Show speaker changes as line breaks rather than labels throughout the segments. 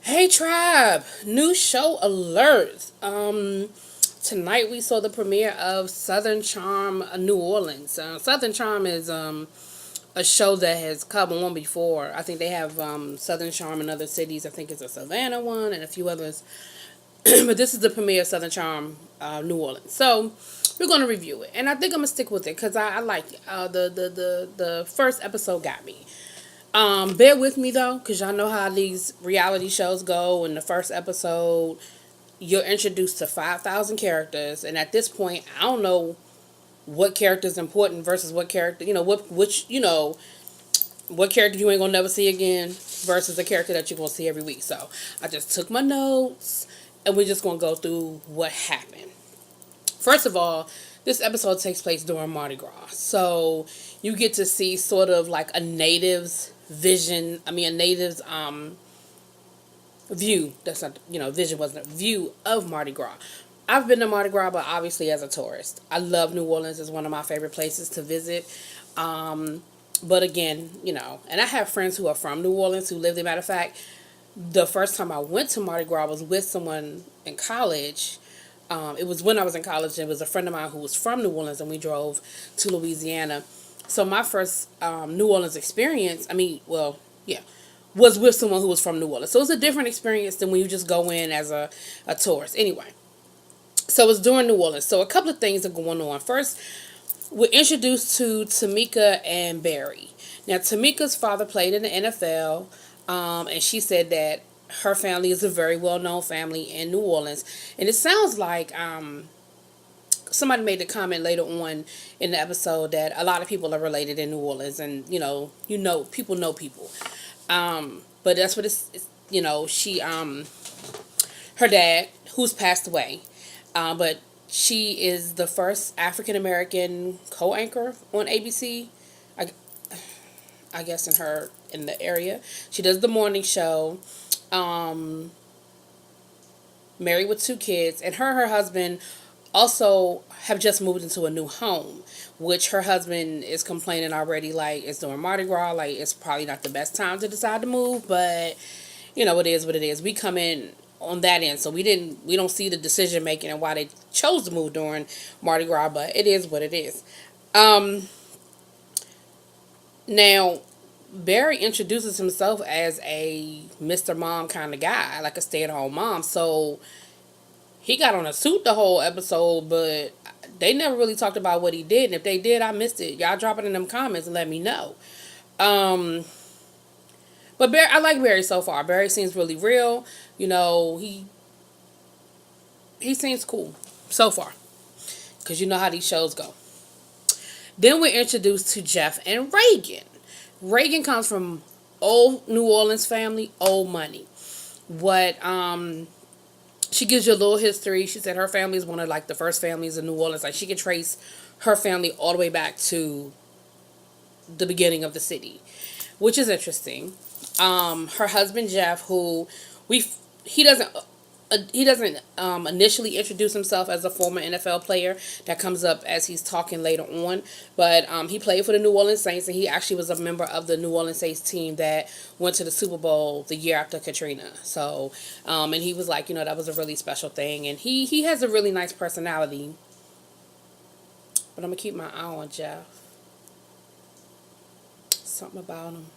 Hey Tribe, new show alert. Tonight we saw the premiere of Southern Charm New Orleans. Southern Charm is a show that has come on before. I think they have Southern Charm in other cities. I think it's a Savannah one and a few others. But this is the premiere of Southern Charm New Orleans. So we're going to review it. And I think I'm going to stick with it because I like it. The first episode got me. Bear with me though, because y'all know how these reality shows go. In the first episode, you're introduced to 5,000 characters, and at this point, I don't know what character is important versus what character, what character you ain't gonna never see again versus the character that you're gonna see every week. So I just took my notes, and we're just gonna go through what happened. First of all, this episode takes place during Mardi Gras. So you get to see sort of like a native's vision. I mean, a native's view. That's not, vision wasn't a view of Mardi Gras. I've been to Mardi Gras, but obviously as a tourist. I love New Orleans. It's one of my favorite places to visit. But again, and I have friends who are from New Orleans who live there. Matter of fact, the first time I went to Mardi Gras was with someone in college. It was when I was in college, and it was a friend of mine who was from New Orleans, and we drove to Louisiana. So my first New Orleans experience, yeah, was with someone who was from New Orleans. So it's a different experience than when you just go in as a tourist. Anyway, so it's during New Orleans. So a couple of things are going on. First, we're introduced to Tamika and Barry. Now, Tamika's father played in the NFL, and she said that her family is a very well-known family in New Orleans. And it sounds like somebody made a comment later on in the episode that a lot of people are related in New Orleans, and people know people. But that's what she her dad, who's passed away, but she is the first African American co-anchor on ABC. I, I guess in the area, she does the morning show. Um, Married with two kids, and her husband also have just moved into a new home, which her husband is complaining already, like it's during Mardi Gras, like it's probably not the best time to decide to move, but it is what it is. We come in on that end, so we don't see the decision making and why they chose to move during Mardi Gras, but it is what it is. Um, Now, Barry introduces himself as a Mr. Mom kind of guy, like a stay at home mom. So he got on a suit the whole episode, but they never really talked about what he did. And if they did, I missed it. Y'all drop it in them comments and let me know. Um, but Barry, I like Barry so far. Barry seems really real. He seems cool so far, because you know how these shows go. Then we're introduced to Jeff and Reagan. Reagan comes from old New Orleans family, old money. What She gives you a little history. She said her family is one of like the first families in New Orleans. Like she can trace her family all the way back to the beginning of the city, which is interesting. Her husband Jeff, who we he doesn't initially introduce himself as a former NFL player. That comes up as he's talking later on. But he played for the New Orleans Saints, and he actually was a member of the New Orleans Saints team that went to the Super Bowl the year after Katrina. So, and he was like, that was a really special thing. And he has a really nice personality. But I'm going to keep my eye on Jeff. Something about him.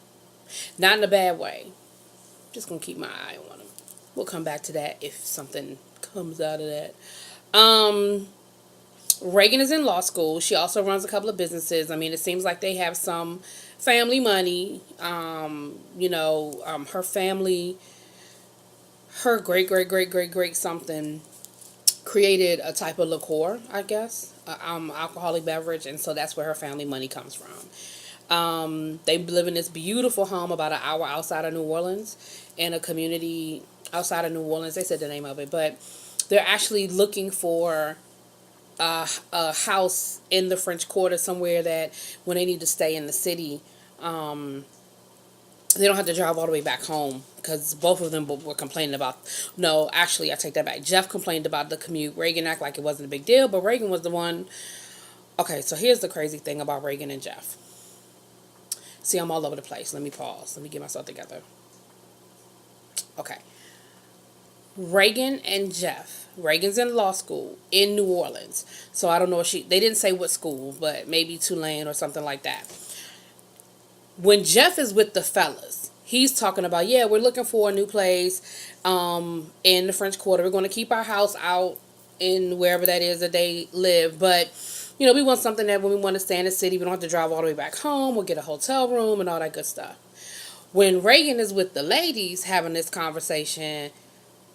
Not in a bad way. Just going to keep my eye on him. We'll come back to that if something comes out of that. Reagan is in law school. She also runs a couple of businesses. I mean, it seems like they have some family money. Her family, her great something created a type of liqueur, I guess, alcoholic beverage, and so that's where her family money comes from. They live in this beautiful home about an hour outside of New Orleans, in a community outside of New Orleans. They said the name of it, but they're actually looking for a house in the French Quarter, somewhere that when they need to stay in the city, they don't have to drive all the way back home, because both of them were complaining about. No, actually, I take that back. Jeff complained about the commute. Reagan acted like it wasn't a big deal, but Reagan was the one. Okay, so here's the crazy thing about Reagan and Jeff. See, I'm all over the place. Let me pause. Let me get myself together. Okay. Reagan and Jeff. Reagan's in law school in New Orleans. So I don't know if they didn't say what school, but maybe Tulane or something like that. When Jeff is with the fellas, he's talking about, yeah, we're looking for a new place in the French Quarter. We're going to keep our house out in wherever that is that they live. But, we want something that when we want to stay in the city, we don't have to drive all the way back home. We'll get a hotel room and all that good stuff. When Reagan is with the ladies having this conversation,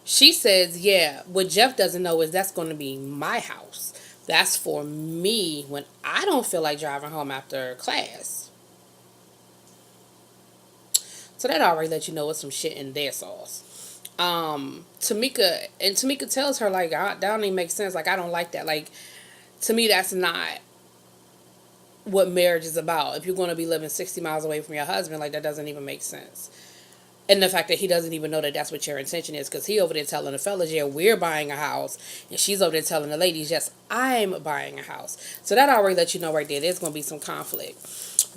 she says, yeah, what Jeff doesn't know is that's going to be my house. That's for me when I don't feel like driving home after class. So that already let you know what's some shit in their sauce. Tamika tells her, like, that don't even make sense. Like, I don't like that. Like, to me, that's not what marriage is about. If you're going to be living 60 miles away from your husband, like, that doesn't even make sense. And the fact that he doesn't even know that that's what your intention is, because he over there telling the fellas, yeah, we're buying a house, and she's over there telling the ladies, yes, I'm buying a house. So that already lets you know right there, there's going to be some conflict.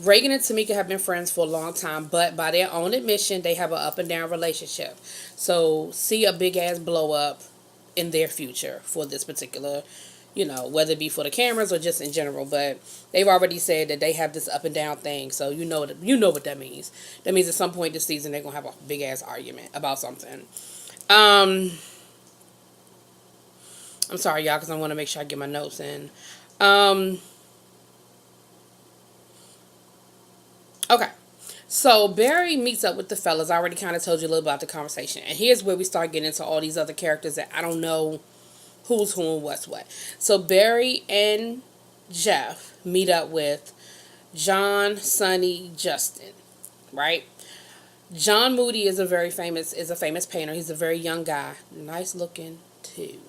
Reagan and Tamika have been friends for a long time, but by their own admission, they have an up and down relationship. So see a big ass blow up in their future for this particular, whether it be for the cameras or just in general. But they've already said that they have this up and down thing, so you know what that means. That means at some point this season they're gonna have a big ass argument about something. I'm sorry, y'all, because I want to make sure I get my notes in. Okay. So Barry meets up with the fellas. I already kind of told you a little about the conversation. And here's where we start getting into all these other characters that I don't know who's who and what's what. So Barry and Jeff meet up with John, Sonny, Justin, right? John Moody is a famous painter. He's a very young guy, nice looking too.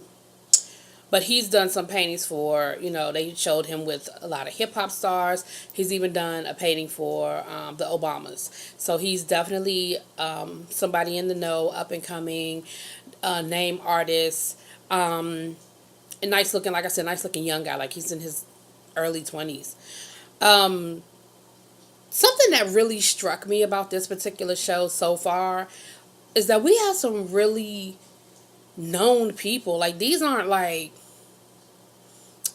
But he's done some paintings for, they showed him with a lot of hip hop stars. He's even done a painting for the Obamas. So he's definitely somebody in the know, up and coming, name artist. And nice looking, like I said, nice looking young guy. Like he's in his early 20s. Something that really struck me about this particular show so far is that we have some really known people. Like, these aren't like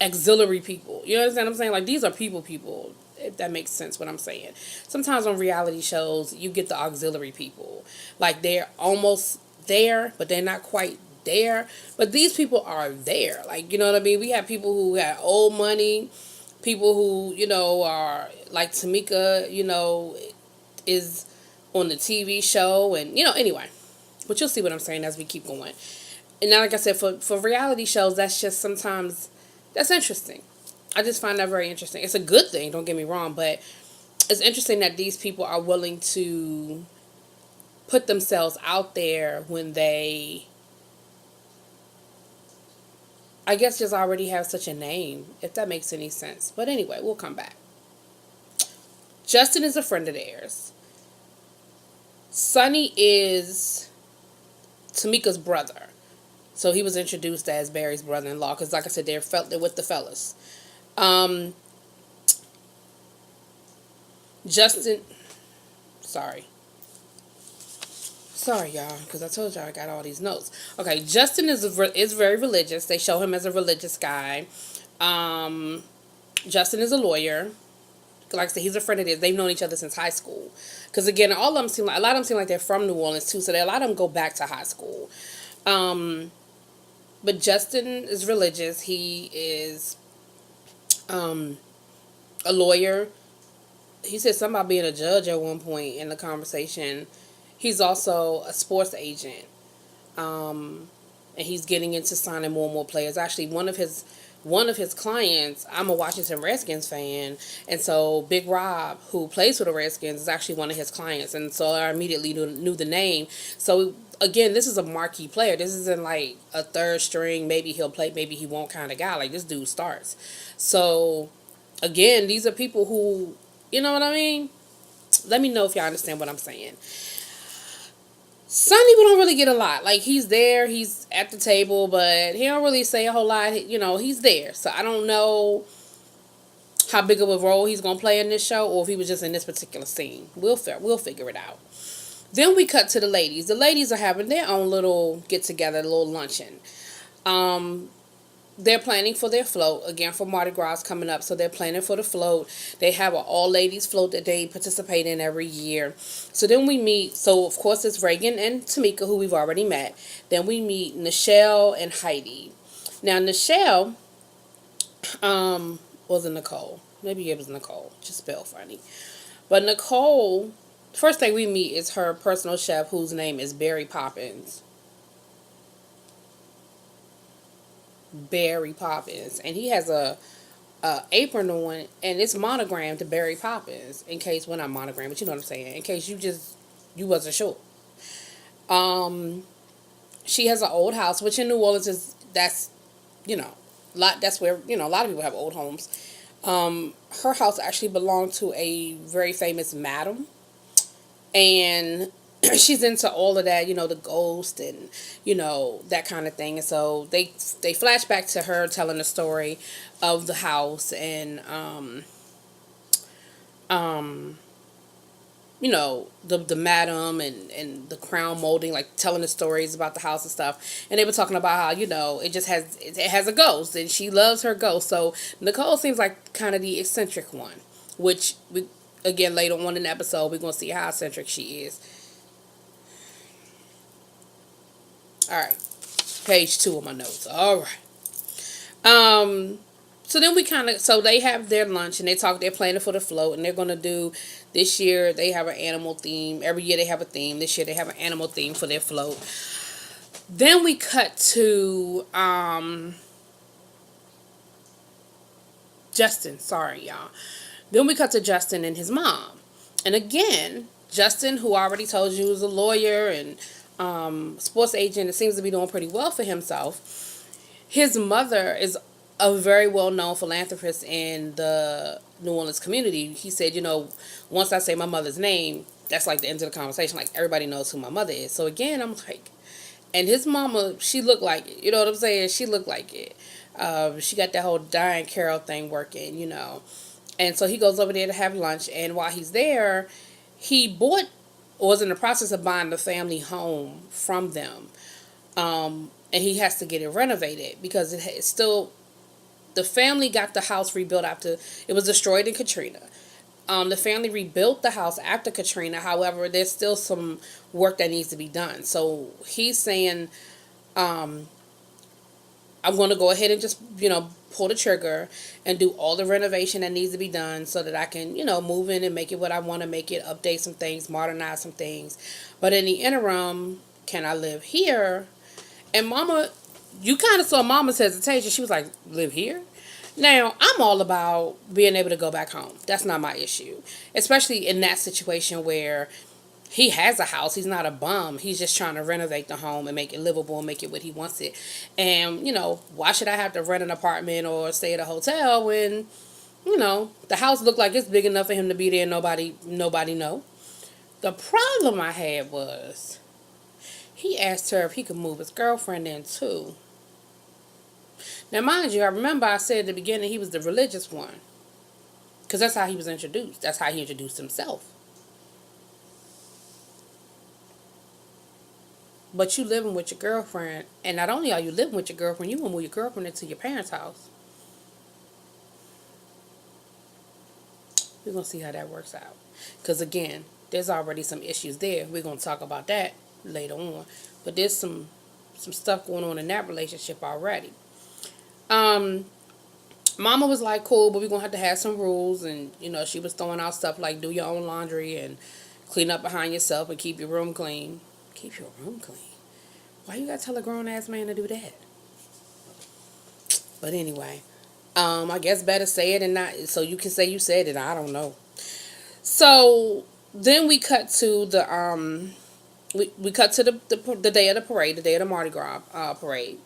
auxiliary people. You understand what I'm saying? Like, these are people, if that makes sense what I'm saying. Sometimes on reality shows, you get the auxiliary people. Like, they're almost there, but they're not quite there. But these people are there. Like, you know what I mean? We have people who have old money, people who, are like Tamika, is on the TV show. And, anyway. But you'll see what I'm saying as we keep going. And now, like I said, for reality shows, that's just sometimes, that's interesting. I just find that very interesting. It's a good thing, don't get me wrong, but it's interesting that these people are willing to put themselves out there when they, I guess, just already have such a name, if that makes any sense. But anyway, we'll come back. Justin is a friend of theirs. Sonny is Tamika's brother. So he was introduced as Barry's brother-in-law because, like I said, they're with the fellas. Justin, sorry, y'all, because I told y'all I got all these notes. Okay, Justin is very religious. They show him as a religious guy. Justin is a lawyer. Like I said, he's a friend of theirs. They've known each other since high school. Because again, a lot of them seem like they're from New Orleans too. So a lot of them go back to high school. But Justin is religious. He is a lawyer. He said something about being a judge at one point in the conversation. He's also a sports agent. And he's getting into signing more and more players. Actually, one of his clients, I'm a Washington Redskins fan, and so Big Rob, who plays for the Redskins, is actually one of his clients, and so I immediately knew the name. So again, this is a marquee player. This isn't like a third string, maybe he'll play, maybe he won't kind of guy. Like, this dude starts. So again, these are people who, you know what I mean? Let me know if y'all understand what I'm saying. Sonny, we don't really get a lot. Like, he's there, he's at the table, but he don't really say a whole lot. He's there. So I don't know how big of a role he's going to play in this show, or if he was just in this particular scene. We'll figure it out. Then we cut to the ladies. The ladies are having their own little get together, little luncheon. Um, they're planning for their float again for Mardi Gras coming up, so they're planning for the float. They have an all ladies float that they participate in every year. So then we meet. So of course it's Reagan and Tamika, who we've already met. Then we meet Nichelle and Heidi. Now Nichelle, wasn't Nicole. Maybe it was Nicole. Just spelled funny. But Nicole, first thing we meet is her personal chef, whose name is Barry Poppins. Barry Poppins, and he has a apron on, and it's monogrammed to Barry Poppins. In case, well, not monogram, but you know what I'm saying. In case you wasn't sure. Um, she has an old house, which in New Orleans is that's you know, lot that's where a lot of people have old homes. Her house actually belonged to a very famous madam, and she's into all of that, the ghost and that kind of thing. And so they flash back to her telling the story of the house and um the madam and the crown molding, like telling the stories about the house and stuff. And they were talking about how it has a ghost, and she loves her ghost. So Nicole seems like kind of the eccentric one, which we again later on in the episode we're gonna see how eccentric she is. All right, page 2 of my notes. All right. Um, so then so they have their lunch and they're planning for the float, and they're gonna do this year. They have an animal theme. Every year they have a theme. This year they have an animal theme for their float. Then we cut to Justin. Sorry, y'all. Then we cut to Justin and his mom, and again Justin, who I already told you is a lawyer and sports agent, it seems to be doing pretty well for himself. His mother is a very well known philanthropist in the New Orleans community. He said, once I say my mother's name, that's like the end of the conversation. Like everybody knows who my mother is. So again, I'm like, and his mama, she looked like it. You know what I'm saying? She looked like it. She got that whole Diane Carroll thing working. And so he goes over there to have lunch. And while he's there, he was in the process of buying the family home from them. And he has to get it renovated because it's still, the family got the house rebuilt after it was destroyed in Katrina. The family rebuilt the house after Katrina. However, there's still some work that needs to be done. So he's saying, I'm going to go ahead and just, pull the trigger and do all the renovation that needs to be done so that I can, move in and make it what I want to make it, update some things, modernize some things. But in the interim, can I live here? And Mama, you kind of saw Mama's hesitation. She was like, live here? Now, I'm all about being able to go back home. That's not my issue. Especially in that situation where he has a house. He's not a bum. He's just trying to renovate the home and make it livable and make it what he wants it. And, why should I have to rent an apartment or stay at a hotel when, the house looked like it's big enough for him to be there and nobody know? The problem I had was he asked her if he could move his girlfriend in too. Now, mind you, I remember I said at the beginning he was the religious one. Because that's how he was introduced. That's how he introduced himself. But you living with your girlfriend, and not only are you living with your girlfriend, you want to move your girlfriend into your parents' house. We're going to see how that works out. Because again, there's already some issues there. We're going to talk about that later on. But there's some stuff going on in that relationship already. Mama was like, cool, but we're going to have some rules. And, she was throwing out stuff like do your own laundry and clean up behind yourself and keep your room clean. Keep your room clean? Why you got to tell a grown-ass man to do that? But anyway, I guess better say it and not, so you can say you said it. I don't know. So then we cut to we cut to the day of the parade, the day of the Mardi Gras parade.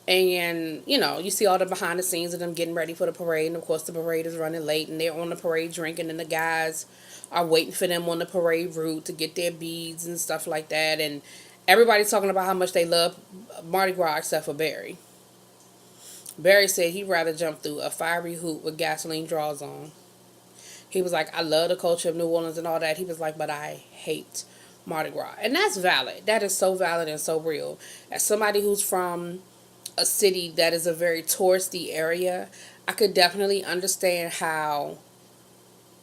And, you see all the behind the scenes of them getting ready for the parade. And, of course, the parade is running late. And they're on the parade drinking. And the guys are waiting for them on the parade route to get their beads and stuff like that. And everybody's talking about how much they love Mardi Gras except for Barry. Barry said he'd rather jump through a fiery hoop with gasoline draws on. He was like, I love the culture of New Orleans and all that. He was like, but I hate Mardi Gras. And that's valid. That is so valid and so real. As somebody who's from a city that is a very touristy area, I could definitely understand how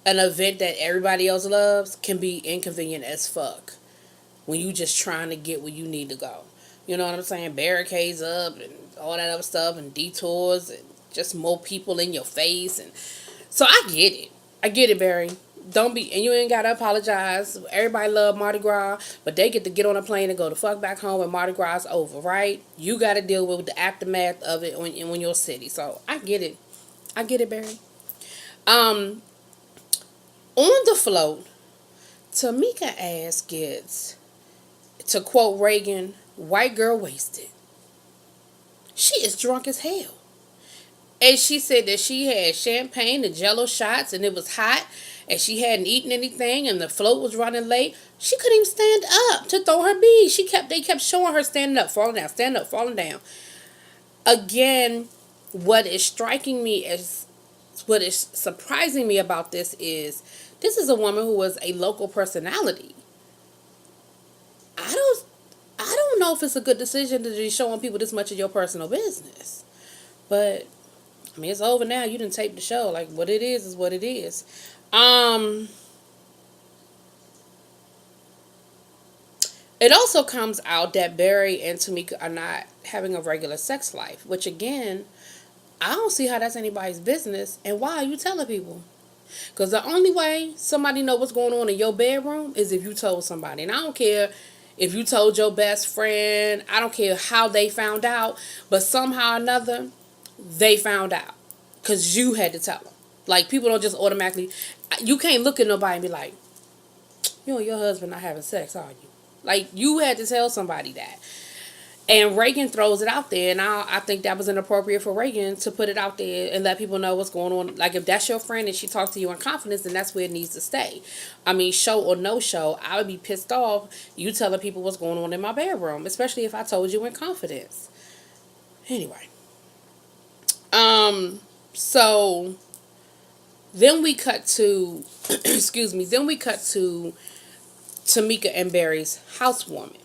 an event that everybody else loves can be inconvenient as fuck when you just trying to get where you need to go. You know what I'm saying? Barricades up and all that other stuff and detours and just more people in your face. And so I get it. I get it, Barry. Don't be, and you ain't gotta apologize. Everybody love Mardi Gras, but they get to get on a plane and go the fuck back home when Mardi Gras is over, right? You gotta deal with the aftermath of it in your city. So I get it. I get it, Barry. Um, on the float, Tamika ass gets, to quote Reagan, white girl wasted. She is drunk as hell. And she said that she had champagne and jello shots and it was hot and she hadn't eaten anything and the float was running late. She couldn't even stand up to throw her beads. They kept showing her standing up, falling down, standing up, falling down. Again, what is striking me as what is surprising me about this is a woman who was a local personality. I don't I don't know if it's a good decision to be showing people this much of your personal business. But I mean, it's over now. You didn't tape the show. Like, what it is what it is. It also comes out that Barry and Tamika are not having a regular sex life, which again, I don't see how that's anybody's business. And why are you telling people? Because the only way somebody know what's going on in your bedroom is if you told somebody. And I don't care if you told your best friend. I don't care how they found out. But somehow or another, they found out. Because you had to tell them. Like, people don't just automatically... You can't look at nobody and be like, you and your husband not having sex, are you? Like, you had to tell somebody that. And Reagan throws it out there, and I think that was inappropriate for Reagan to put it out there and let people know what's going on. Like, if that's your friend and she talks to you in confidence, then that's where it needs to stay. I mean, show or no show, I would be pissed off you telling people what's going on in my bedroom, especially if I told you in confidence. Anyway. So then we cut to, then we cut to Tamika and Barry's housewarming.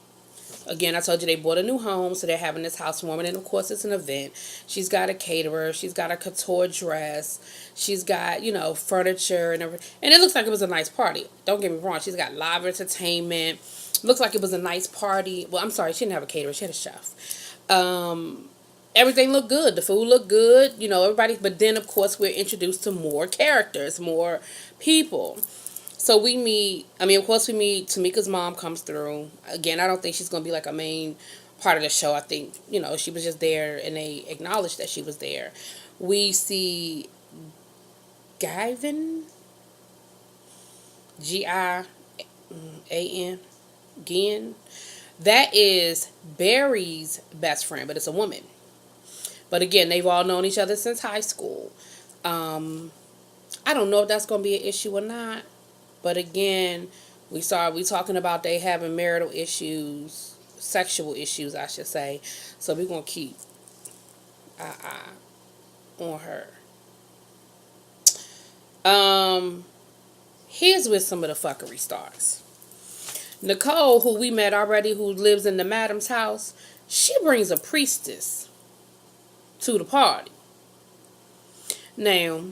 Again, I told you they bought a new home, so they're having this housewarming, and of course it's an event. She's got a caterer, she's got a couture dress, she's got, furniture and everything. And it looks like it was a nice party. Don't get me wrong, she's got live entertainment. Looks like it was a nice party. Well, I'm sorry, she didn't have a caterer, she had a chef. Everything looked good. The food looked good, everybody. But then, of course, we're introduced to more characters, more people. So we meet, of course we meet Tamika's mom comes through. Again, I don't think she's going to be like a main part of the show. I think, she was just there and they acknowledged that she was there. We see Gian, Gian, Gian. That is Barry's best friend, but it's a woman. But again, they've all known each other since high school. I don't know if that's going to be an issue or not. But again, we talking about they having marital issues, sexual issues, I should say. So we're going to keep our eye on her. Here's where some of the fuckery starts. Nicole, who we met already, who lives in the madam's house, she brings a priestess to the party. Now,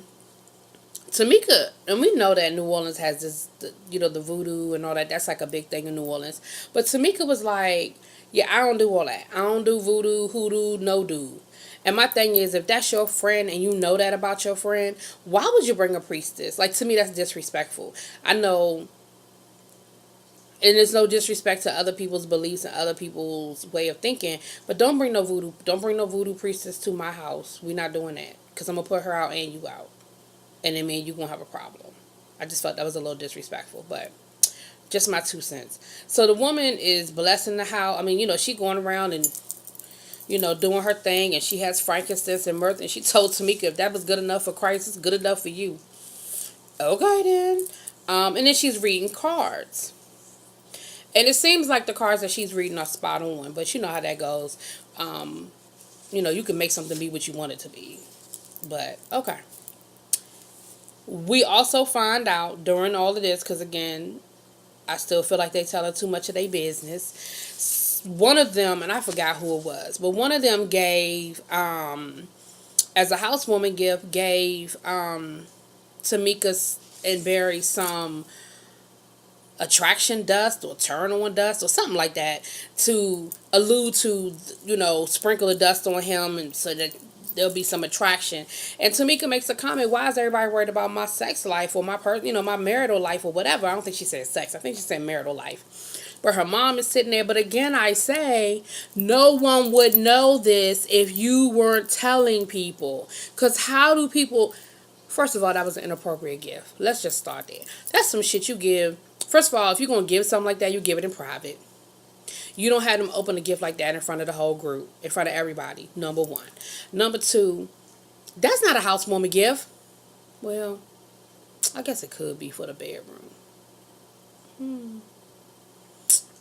Tamika, and we know that New Orleans has this, the voodoo and all that. That's like a big thing in New Orleans. But Tamika was like, yeah, I don't do all that. I don't do voodoo, hoodoo, no do. And my thing is, if that's your friend and you know that about your friend, why would you bring a priestess? Like, to me, that's disrespectful. I know, and there's no disrespect to other people's beliefs and other people's way of thinking, but don't bring no voodoo priestess to my house. We're not doing that. Because I'm going to put her out and you out. And it means you're going to have a problem. I just felt that was a little disrespectful, but just my 2 cents. So the woman is blessing the house. She going around and, doing her thing, and she has frankincense and myrrh, and she told Tamika, if that was good enough for Christ, it's good enough for you. Okay, then. And then she's reading cards. And it seems like the cards that she's reading are spot on, but you know how that goes. You can make something be what you want it to be. But, okay. We also find out during all of this, because again, I still feel like they telling too much of their business. One of them, and I forgot who it was, but one of them gave, as a housewarming gift, gave Tamika and Barry some attraction dust or turn on dust or something like that to allude to, sprinkle the dust on him and so that there'll be some attraction. And Tamika makes a comment, why is everybody worried about my sex life or my marital life or whatever? I don't think she said sex. I think she said marital life. But her mom is sitting there. But again, I say, no one would know this if you weren't telling people. Because how do people... First of all, that was an inappropriate gift. Let's just start there. That's some shit you give. First of all, if you're going to give something like that, you give it in private. You don't have them open a gift like that in front of the whole group, in front of everybody, number one. Number two, that's not a housewarming gift. Well, I guess it could be for the bedroom.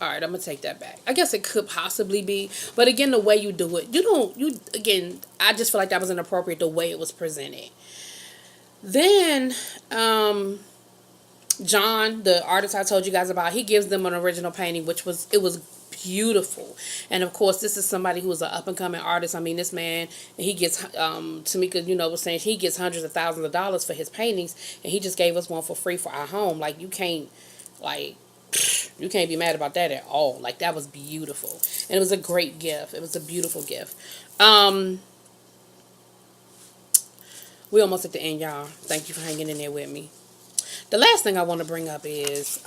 All right, I'm going to take that back. I guess it could possibly be. But again, the way you do it, I just feel like that was inappropriate the way it was presented. Then, John, the artist I told you guys about, he gives them an original painting, which was beautiful. And of course, this is somebody who is an up and coming artist. I mean, this man, and he gets, Tamika, was saying he gets hundreds of thousands of dollars for his paintings, and he just gave us one for free for our home. Like, you can't be mad about that at all. Like, that was beautiful. And it was a great gift. It was a beautiful gift. We almost at the end, y'all. Thank you for hanging in there with me. The last thing I want to bring up is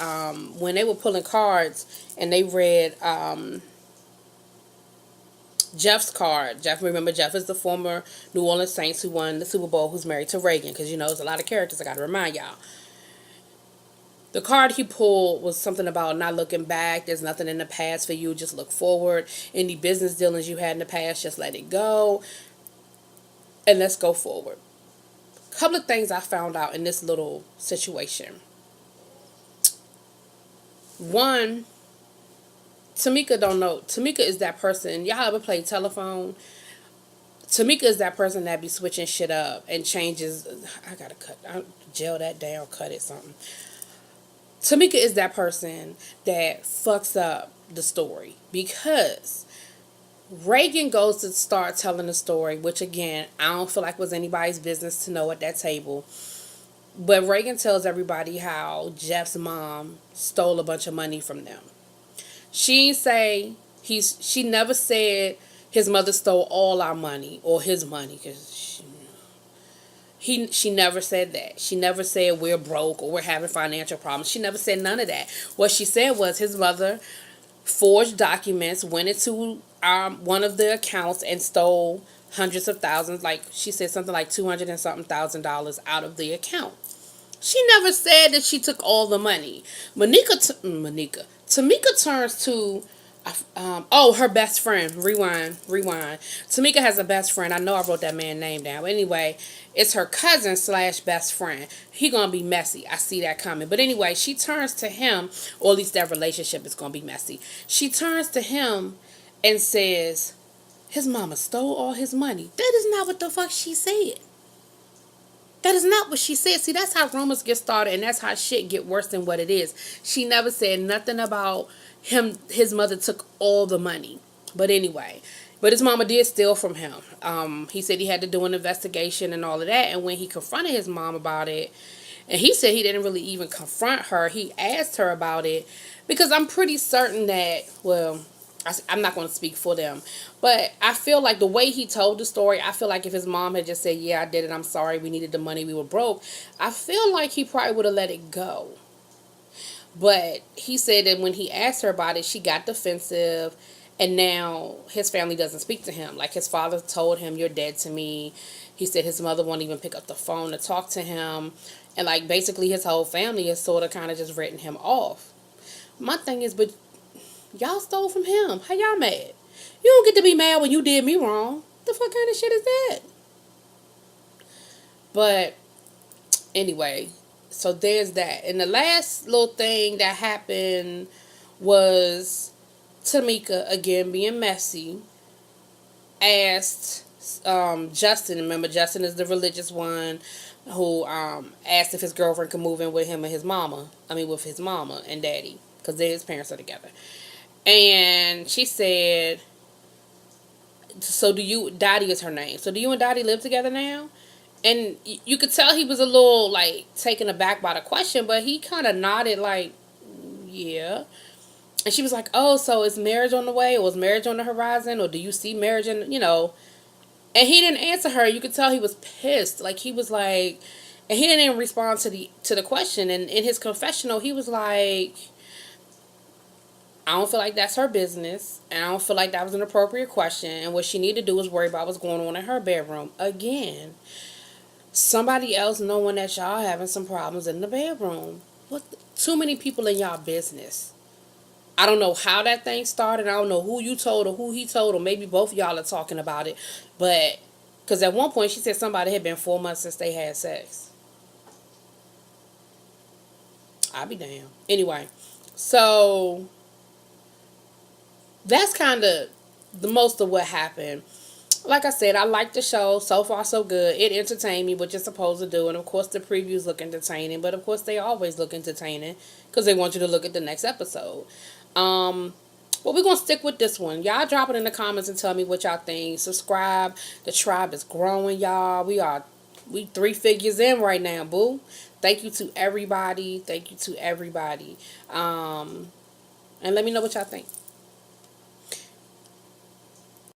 when they were pulling cards and they read Jeff's card. Remember, Jeff is the former New Orleans Saints who won the Super Bowl, who's married to Reagan, because, there's a lot of characters I got to remind y'all. The card he pulled was something about not looking back. There's nothing in the past for you. Just look forward. Any business dealings you had in the past, just let it go. And let's go forward. Couple of things I found out in this little situation. One, Tamika don't know. Tamika is that person. Y'all ever play telephone? Tamika is that person that be switching shit up and changes. I gotta gel that down, cut it, something. Tamika is that person that fucks up the story because Reagan goes to start telling the story, which again, I don't feel like was anybody's business to know at that table. But Reagan tells everybody how Jeff's mom stole a bunch of money from them. She never said his mother stole all our money or his money, because she never said that. She never said we're broke or we're having financial problems. She never said none of that. What she said was his mother forged documents, went into one of the accounts and stole hundreds of thousands, like she said something like 200 and something $1,000 out of the account. She never said that she took all the money. Tamika turns to her best friend. Rewind. Tamika has a best friend. I know I wrote that man's name down. But anyway, it's her cousin / best friend. He gonna be messy. I see that coming. But anyway, she turns to him, or at least that relationship is gonna be messy. She turns to him and says, his mama stole all his money. That is not what the fuck she said. That is not what she said. See, that's how rumors get started, and that's how shit get worse than what it is. She never said nothing about his mother took all the money. But anyway, his mama did steal from him. He said he had to do an investigation and all of that, and when he confronted his mom about it, and he said he didn't really even confront her, he asked her about it, because I'm pretty certain that, I'm not going to speak for them, but I feel like the way he told the story, I feel like if his mom had just said, yeah, I did it, I'm sorry, we needed the money, we were broke, I feel like he probably would have let it go. But he said that when he asked her about it, she got defensive, and now his family doesn't speak to him. Like, his father told him, you're dead to me. He said his mother won't even pick up the phone to talk to him. And, like, basically his whole family is sort of kind of just written him off. My thing is, but y'all stole from him. How y'all mad? You don't get to be mad when you did me wrong. The fuck kind of shit is that? But anyway, so there's that. And the last little thing that happened was Tamika, again being messy, asked Justin. Remember, Justin is the religious one who asked if his girlfriend could move in with him and his mama. With his mama and daddy. because his parents are together. And she said, so do you, Dottie is her name. So do you and Dottie live together now? And you could tell he was a little, like, taken aback by the question, but he kind of nodded, like, yeah. And she was like, oh, so is marriage on the way? Or was marriage on the horizon? Or do you see marriage in, And he didn't answer her. You could tell he was pissed. Like, he was like, and he didn't even respond to the question. And in his confessional, he was like, I don't feel like that's her business, and I don't feel like that was an appropriate question. And what she need to do is worry about what's going on in her bedroom. Again, somebody else knowing that y'all having some problems in the bedroom. What? Too many people in y'all business. I don't know how that thing started. I don't know who you told or who he told, or maybe both of y'all are talking about it. But because at one point she said somebody had been 4 months since they had sex. I'll be damned. Anyway, so that's kind of the most of what happened. Like I said, I like the show. So far, so good. It entertained me, what you're supposed to do. And of course, the previews look entertaining. But of course, they always look entertaining because they want you to look at the next episode. Um, but we're going to stick with this one. Y'all drop it in the comments and tell me what y'all think. Subscribe. The tribe is growing, y'all. We 3 figures in right now, boo. Thank you to everybody. Thank you to everybody. And let me know what y'all think.